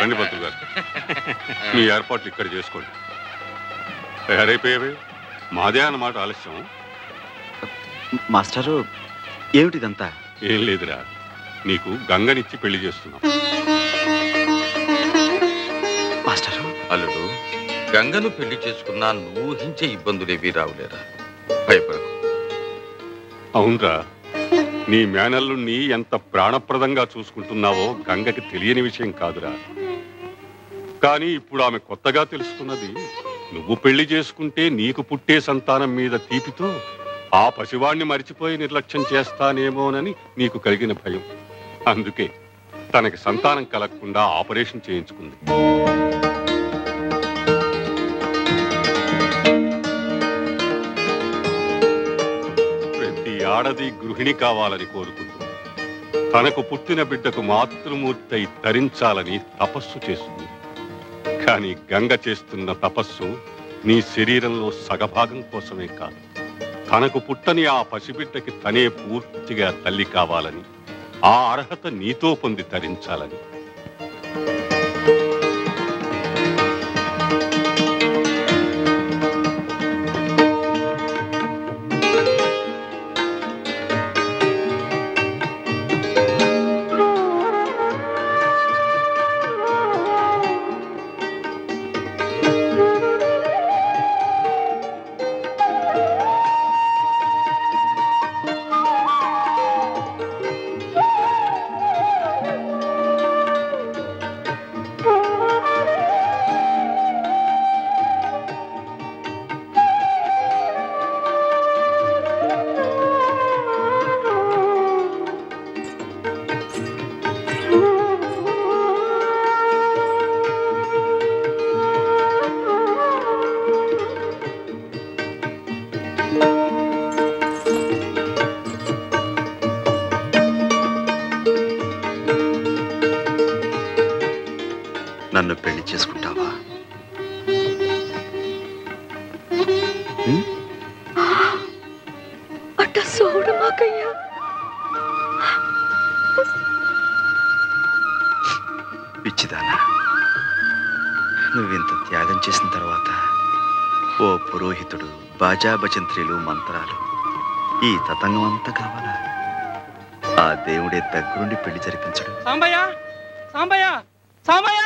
రండి పంతులు గారు, మీ ఏర్పాట్లు ఇక్కడ చేసుకోండి. తయారైపోయావే, మాదే అన్నమాట ఆలస్యం. మాస్టరు, ఏమిటిదంతా? ఏం లేదురా, నీకు గంగనిచ్చి పెళ్లి చేస్తున్నాం. మాస్టరు, అల్లుడు, గంగను పెళ్లి చేసుకున్నా నువ్వు ఊహించే ఇబ్బందులేవి రావులేరా, భయపడకు. అవునరా, నీ మేనల్లుణ్ణి ఎంత ప్రాణప్రదంగా చూసుకుంటున్నావో గంగకి తెలియని విషయం కాదురా. కానీ ఇప్పుడు ఆమె కొత్తగా తెలుసుకున్నది, నువ్వు పెళ్లి చేసుకుంటే నీకు పుట్టే సంతానం మీద తీపితో ఆ పసివాణ్ణి మరిచిపోయి నిర్లక్ష్యం చేస్తానేమోనని నీకు కలిగిన భయం. అందుకే తనకి సంతానం కలగకుండా ఆపరేషన్ చేయించుకుంది. ప్రతి ఆడది గృహిణి కావాలని కోరుకుంటుంది. తనకు పుట్టిన బిడ్డకు మాతృమూర్తి ధరించాలని తపస్సు చేస్తుంది. కానీ గంగ చేస్తున్న తపస్సు నీ శరీరంలో సగభాగం కోసమే కాదు, తనకు పుట్టని ఆ పసిబిడ్డకి తనే పూర్తిగా తల్లి కావాలని, ఆ అర్హత నీతో పొంది తరించాలని. నన్ను పెళ్లి చేసుకుంటావా? అట్ట సోడు మాకయ్యా. పిచ్చిదానా, నువ్వింత త్యాగం చేసిన తర్వాత ఓ పురోహితుడు, బాజా భజంత్రీలు, మంత్రాలు, ఈ తతంగం అంతా కావాలా? ఆ దేవుడే దగ్గరుండి పెళ్లి జరిపించడు. సాంబయ్య, సాంబయ్య, సాంబయ్య!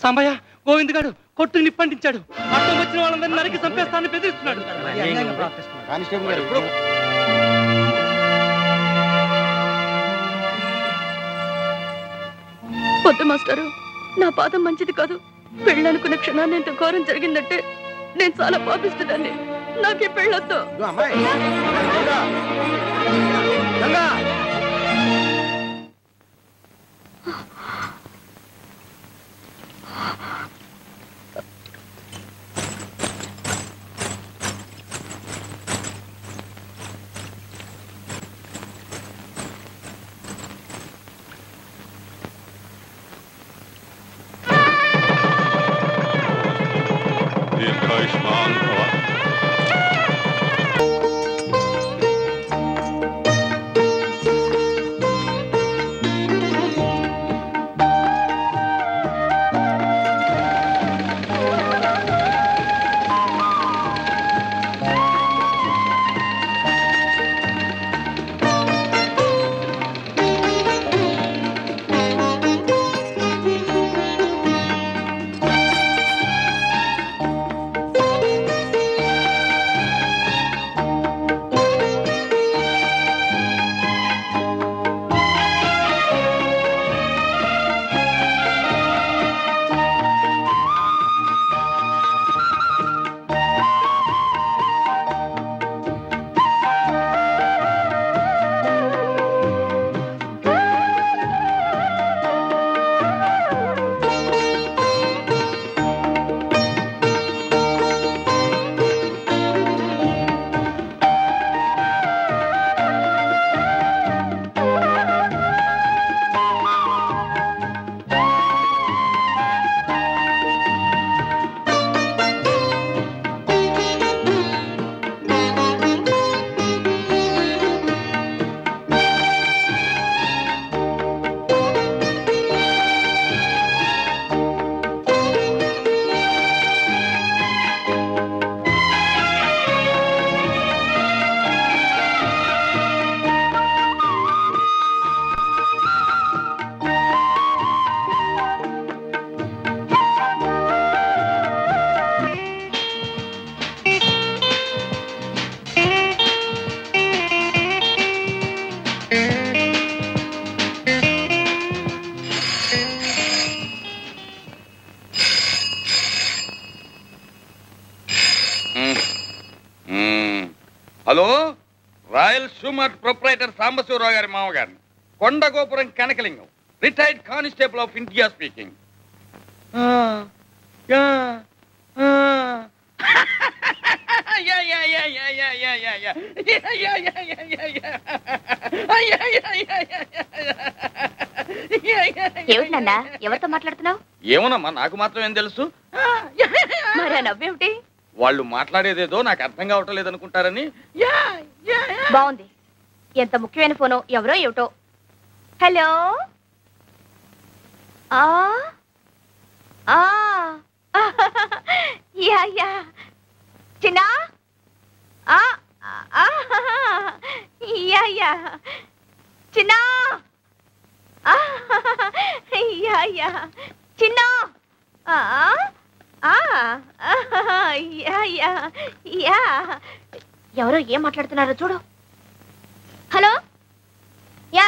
సాంబయ్య, గోవింద్ గారు కొట్టు నిప్పంటించాడు. అర్థం వచ్చిన వాళ్ళందరినీ నరికి చంపేస్తానని బెదిరిస్తున్నాడు. వద్దు మాస్టారు, నా పాదం మంచిది కాదు. పెళ్ళనుకున్న క్షణాన్ని ఎంత ఘోరం జరిగిందంటే నేను చాలా పాపిస్తుందాన్ని. నాకే పెళ్ళొద్దు. టెక్స్టైల్ షూమర్ ప్రొప్రైటర్ సాంబశివరావు గారి మామగారిని, Kondagopuram Kanakalingam, retired constable of India speaking. ఏమిటి నాన్న, ఎవరితో మాట్లాడుతున్నావు? ఏమోనమ్మా, నాకు మాత్రం ఏం తెలుసు. మరి ఆ నవ్వేమిటి? వాళ్ళు మాట్లాడేదేదో నాకు అర్థం కావటం లేదనుకుంటారని. బాగుంది. ఎంత ముఖ్యమైన ఫోను, ఎవరో ఏమిటో. హలో. యా యా చిన్నా. యా యా చిన్నా. యా యా చిన్నా. ఎవరో ఏం మాట్లాడుతున్నారో చూడు. Hello. Yeah,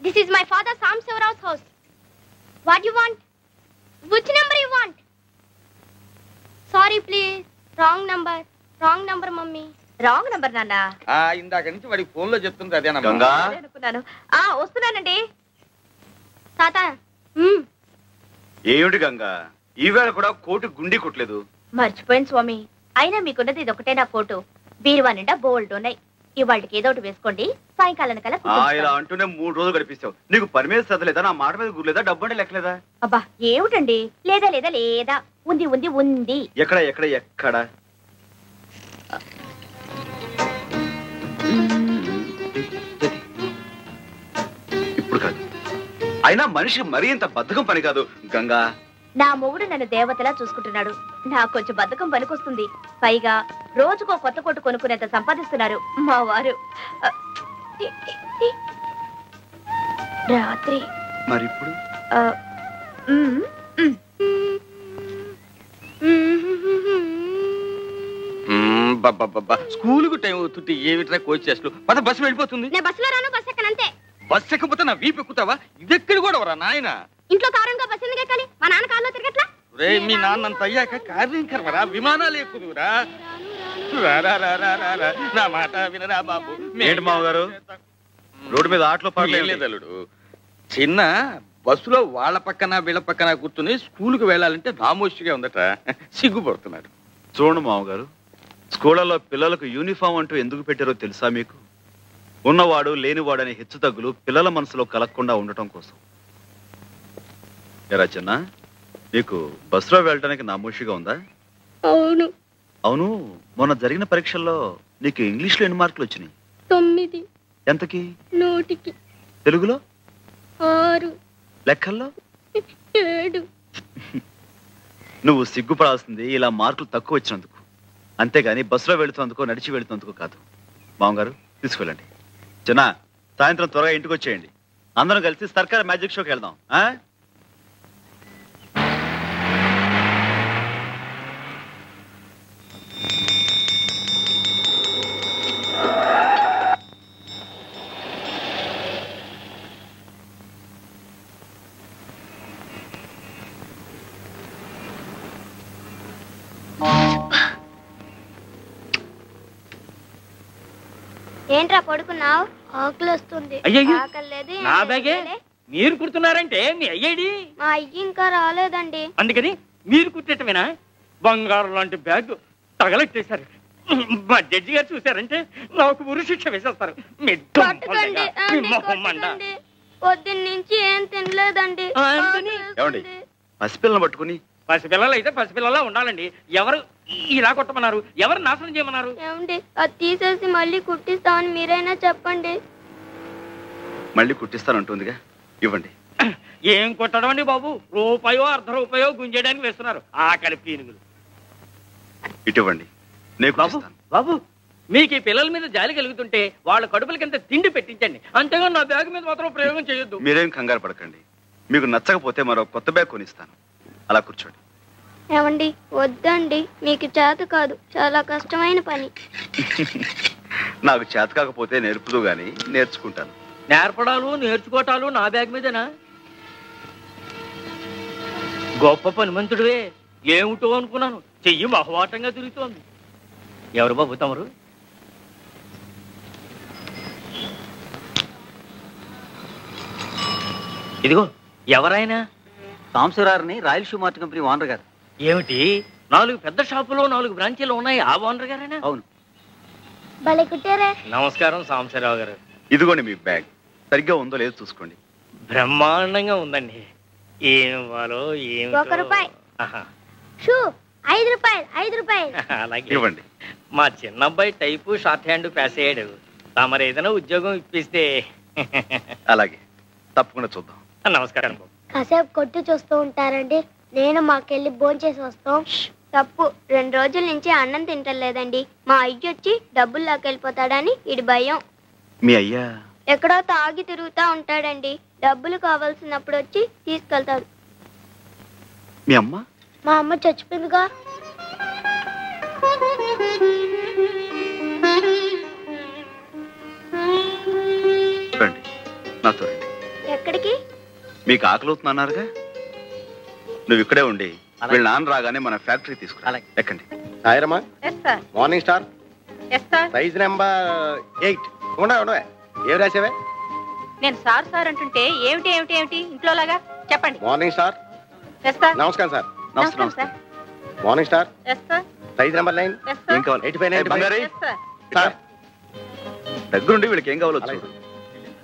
this is my father Sambasiva Rao's house. What you want? Which number you want? Sorry please, wrong number mummy. Wrong number నాన్న. ఇందాక నుంచి వాడికి ఫోన్ లో చెప్తుంది అదేనమ్మా. గంగా, అనుకున్నాను. వస్తున్నానండి తాత. ఏమిటి గంగా, ఈవేళ కూడా కోటు గుండి కొట్టలేదు? మర్చిపోయింది స్వామి. అయినా మీకున్నది ఇది ఒకటే నా కోటు. బీరువా నిండా బోల్డ్ ఉన్నాయి. ఇవాళకి ఏదో ఒకటి వేసుకోండి, సాయంకాలం కల్లా. ఇలా అంటూనే 3 రోజులు గడిపిస్తావు. నీకు పని మీద చదవలేదా? నా మాట మీద గుర్లేదా? డబ్బు అంటే లెక్కలేదా? అబ్బా ఏమిటండి, లేదా లేదా లేదా, ఉంది ఉంది ఉంది. ఎక్కడ ఎక్కడ ఎక్కడ? ఇప్పుడు కాదు. అయినా మనిషికి మరీ ఇంత బద్ధకం పని కాదు గంగా. నా మొగుడు నన్ను దేవతలా చూసుకుంటున్నాడు. నాకు కొంచెం బద్ధకం పనికొస్తుంది. పైగా రోజుకో కొత్త కొట్టు కొనుక్కునేంత సంపాదిస్తున్నారు మా వారు. రాత్రి మరి ఇప్పుడు స్కూలుకు టైం అవుతుంటే ఏమిట్రా కోచ్ చేస్తూ పద, బస్సు వెళ్ళిపోతుంది. నేను బస్సులో రాను, బస్సు ఎక్కనంతే. బస్సు ఎక్కకపోతే నా వీపు ఎక్కుతావా? ఇదెక్కడి కూడా వరా నాయన. ఇంట్లో కారంగా బస్సు ఎందుకు ఎక్కాలి? మా నాన్న కారులో తిరగట్లా? రే, మీ నాన్నంత అయ్యాక కార్యం కర్మరా, విమానాలు ఎక్కుదురా. నా మాట వినరా బాబు. ఏంటి మామగారు, రోడ్డు మీద ఆటలో పడలేదలుడు. చిన్న బస్సులో వాళ్ళ పక్కన వీళ్ళ పక్కన కూర్చుని స్కూలుకు వెళ్ళాలంటే నామోషిగా ఉందట, సిగ్గుపడుతున్నాడు. చూడండి మామగారు, స్కూళ్ళలో పిల్లలకు యూనిఫామ్ అంటూ ఎందుకు పెట్టారో తెలుసా మీకు? ఉన్నవాడు లేనివాడు అనే హెచ్చు తగ్గులు పిల్లల మనసులో కలగకుండా ఉండటం కోసం. ఎరా చిన్న, నీకు బస్సులో వెళ్ళడానికి నామోషిగా ఉందా? అవును. అవును, మొన్న జరిగిన పరీక్షల్లో నీకు ఇంగ్లీష్లో ఎన్ని మార్కులు వచ్చినాయి? 9. ఎంతకి? 100కి. తెలుగులో? 6. లెక్కల్లో? 7. నువ్వు సిగ్గుపడాల్సింది ఇలా మార్కులు తక్కువ వచ్చినందుకు, అంతేగాని బస్సులో వెళుతున్నందుకో నడిచి వెళుతున్నందుకు కాదు. మామగారు తీసుకెళ్ళండి. చిన్న, సాయంత్రం త్వరగా ఇంటికి వచ్చేయండి. అందరం కలిసి సర్కార్ మ్యాజిక్ షోకి వెళ్దాం. ఏంట్రా పడుకున్నావు? ఆకలి వస్తుంది. నా బ్యాగే మీరు కుడుతున్నారంటే మీ అయ్యేడి? మా అయ్యి ఇంకా రాలేదండి. అందుకని మీరు కుట్టేటమేనా? బంగారం లాంటి బ్యాగ్ తగలెట్టేశారు. మా జడ్జి గారు చూసారంటే నాకు ఉరి శిక్ష వేసేస్తారు. పొద్దున్నుంచి ఏం తినలేదండి. పసిపిల్లని పట్టుకుని, పసిపిల్లలు అయితే పసిపిల్లలా ఉండాలండి. ఎవరు ఇలా కొట్టమన్నారు? ఎవరు నాశనం చేయమన్నారు? ఏమండి, అది తీసేసి మళ్ళీ కుట్టిస్తామని మీరైనా చెప్పండి. మళ్ళీ కుట్టిస్తానంటుందిగా, ఇవ్వండి. ఏం కొట్టడం అండి బాబు, రూపాయో ₹1 గుంజేయడానికి వేస్తున్నారు. ఆకలి పీనుగులు. ఇటువంటి బాబు బాబు, మీకు ఈ పిల్లల మీద జాలి కలుగుతుంటే వాళ్ళ కడుపులకింత తిండి పెట్టించండి, అంతేగా నా బ్యాగ్ మీద మాత్రం ప్రయోగం చేయొద్దు. మీరేం కంగారు పడకండి. మీకు నచ్చకపోతే మరో కొత్త బ్యాగ్ కొనిస్తాను. అలా కూర్చోండి. ఏమండి, వద్దండి, మీకు చేత కాదు, చాలా కష్టమైన పని. నాకు చేత కాకపోతే నేర్పుదు గాని నేర్చుకుంటాను. నేర్పడాలు నేర్చుకోవటాలు నా బ్యాగ్ మీదేనా? గొప్ప పనిమంతుడివే. ఏమిటో అనుకున్నాను, చెయ్యి మహవాటంగా తిరుగుతోంది. ఎవరు బాబు తమరు? ఇదిగో ఎవరైనా సాంబశివరావుని royal shoe mart company owner గారు. ఏమిటి 4 పెద్ద షాపులో 4 బ్రాంచీలు ఉన్నాయి, ఆ ఓనర్ గారేనా? అవును. భలే కుట్టారే. నమస్కారం సాంబశివరావు గారు. ఇదిగోండి మీ బ్యాగ్. సరిగ్గా ఉందో లేదో చూసుకోండి. బ్రహ్మాండంగా ఉందండి. ఏం ఇవ్వాలో ఏమి. 1 రూపాయి. షూ 5 రూపాయలు. 5 రూపాయలు. అలాగే ఇవ్వండి. మా చిన్నబ్బాయి టైపు షార్ట్ హ్యాండ్ పాస్ అయ్యాడు. తమరు ఏదైనా ఉద్యోగం ఇప్పిస్తే. అలాగే, తప్పకుండా చూద్దాం. నమస్కారం బాబు. కాసేపు కొట్టు చూస్తూ ఉంటారండి. నేను మాకెళ్ళి భోంచేసి వస్తాం. తప్పు, 2 రోజుల నుంచి అన్నం తింటలేదండి. మా అయ్య వచ్చి డబ్బులు లాకెళ్ళిపోతాడని ఇడి భయం. మీ అయ్యా ఎక్కడో తాగి తిరుగుతా ఉంటాడండి. డబ్బులు కావాల్సినప్పుడు వచ్చి తీసుకెళ్తాడు. మీ అమ్మ? మా అమ్మ చచ్చిపోయిందిగా. రండి, నాతో రండి. ఎక్కడికి? మీకు ఆకలి అవుతుందన్నారుగా, నువ్వు ఇక్కడే ఉండి వీళ్ళ నాన్న రాగానే మన ఫ్యాక్టరీ తీసుకురా. ఎక్కండి. సాయిరమ్మా, మార్నింగ్ స్టార్ సైజ్ నెంబర్ 8. ఉండవే, ఏం రాసావే? నేను సార్ సార్ అంటుంటే ఏమిటి ఏమిటి ఏమిటి ఇంట్లో లాగా చెప్పండి. Morning star. నమస్కారం సార్. నమస్తే. Morning star size number 9. ఏం కావాలి? 85, బంగారు సార్. దగ్గరుండి వీళ్ళకి ఏం కావాలో చూడు.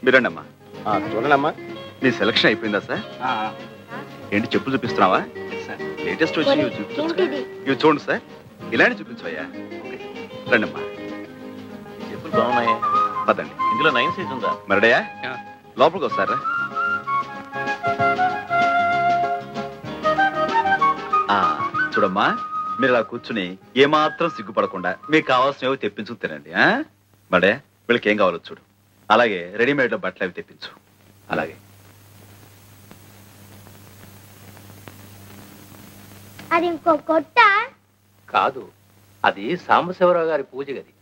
మీరండి అమ్మా. చూడండమ్మా. నీ సెలక్షన్ అయిపోయిందా సార్? ఏంటి చెప్పులు చూపిస్తున్నావా? లేటెస్ట్ వచ్చి ఇవి చూపించు. ఇవి చూడండి సార్, ఇలాంటి చూపించవయ్యా. రండి అమ్మా. చెప్పులు బాగున్నాయా? పదండి. ఇందులో 9 సైజ్ ఉందా? మరడయా లోపలికి వస్తారా? చూడమ్మా, మీరు ఇలా కూర్చుని ఏమాత్రం సిగ్గుపడకుండా మీకు కావాల్సినవి తెప్పించు తినండి. మరడయా, వీళ్ళకి ఏం కావాలో చూడు. అలాగే రెడీమేడ్ లో బట్టలు అవి తెప్పించు. అలాగే. అది ఇంకో కొట్ట కాదు, అది సాంబశివరావు గారి పూజ గది.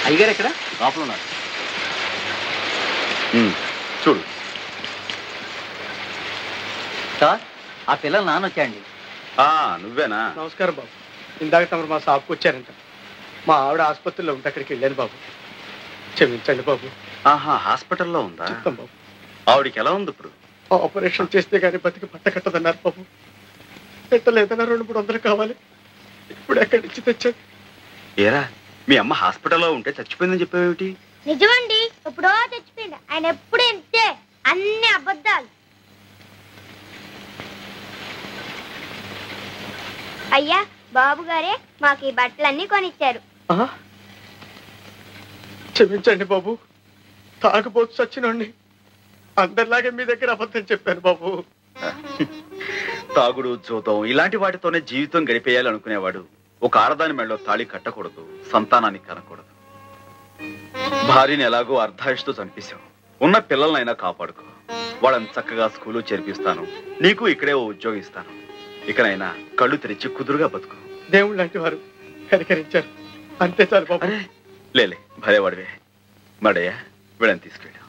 అయ్యగారు ఎక్కడ? లోపల ఉన్నారు. చూడు సార్, ఆ పిల్లలు నాన్న వచ్చాయండి. నువ్వేనా? నమస్కారం బాబు. ఇందాక తమరు మా షాప్కి వచ్చారంట. మా ఆవిడ ఆసుపత్రిలో ఉంటే అక్కడికి వెళ్ళాను బాబు. క్షమించండి బాబు. హాస్పిటల్లో ఉందా? చెప్తాం బాబు. ఆవిడికి ఎలా ఉంది ఇప్పుడు? ఆపరేషన్ చేస్తే గానీ బతికి పట్ట కట్టదన్నారు బాబు. పెట్టలేదన్నా 200-300 కావాలి. ఇప్పుడు ఎక్కడి నుంచి తెచ్చాను? ఏరా, మీ అమ్మ హాస్పిటల్లో ఉంటే చచ్చిపోయిందని చెప్పేవేమిటి? నిజమండి, ఎప్పుడో చచ్చిపోయింది. ఆయన ఎప్పుడు ఇంతే, అన్ని అబద్ధాలు. అయ్యా, బాబు గారే మాకు ఈ బట్టలన్నీ కొనిచ్చారు. క్షమించండి బాబు, తాగుబోతు చచ్చినండి. అందరిలాగే మీ దగ్గర అబద్ధం చెప్పాను బాబు. తాగుడు, జూతం ఇలాంటి వాటితోనే జీవితం గడిపేయాలి అనుకునేవాడు ఒక ఆడదాని మెడలో తాళి కట్టకూడదు, సంతానాన్ని కనకూడదు. భార్యని ఎలాగో అర్ధాయుషుతో చంపేశావు. ఉన్న పిల్లలనైనా కాపాడుకో. వాళ్ళని చక్కగా స్కూలు చేర్పిస్తాను. నీకు ఇక్కడే ఓ ఉద్యోగం ఇస్తాను. ఇకనైనా కళ్ళు తెరిచి కుదురుగా బతుకు. దేవుళ్ళు లాంటి వారు కనికరించారు, అంతే చాలు బాబు. లేలే, భలేవాడివే. మడయ్యా, వీళ్ళని తీసుకెళ్ళి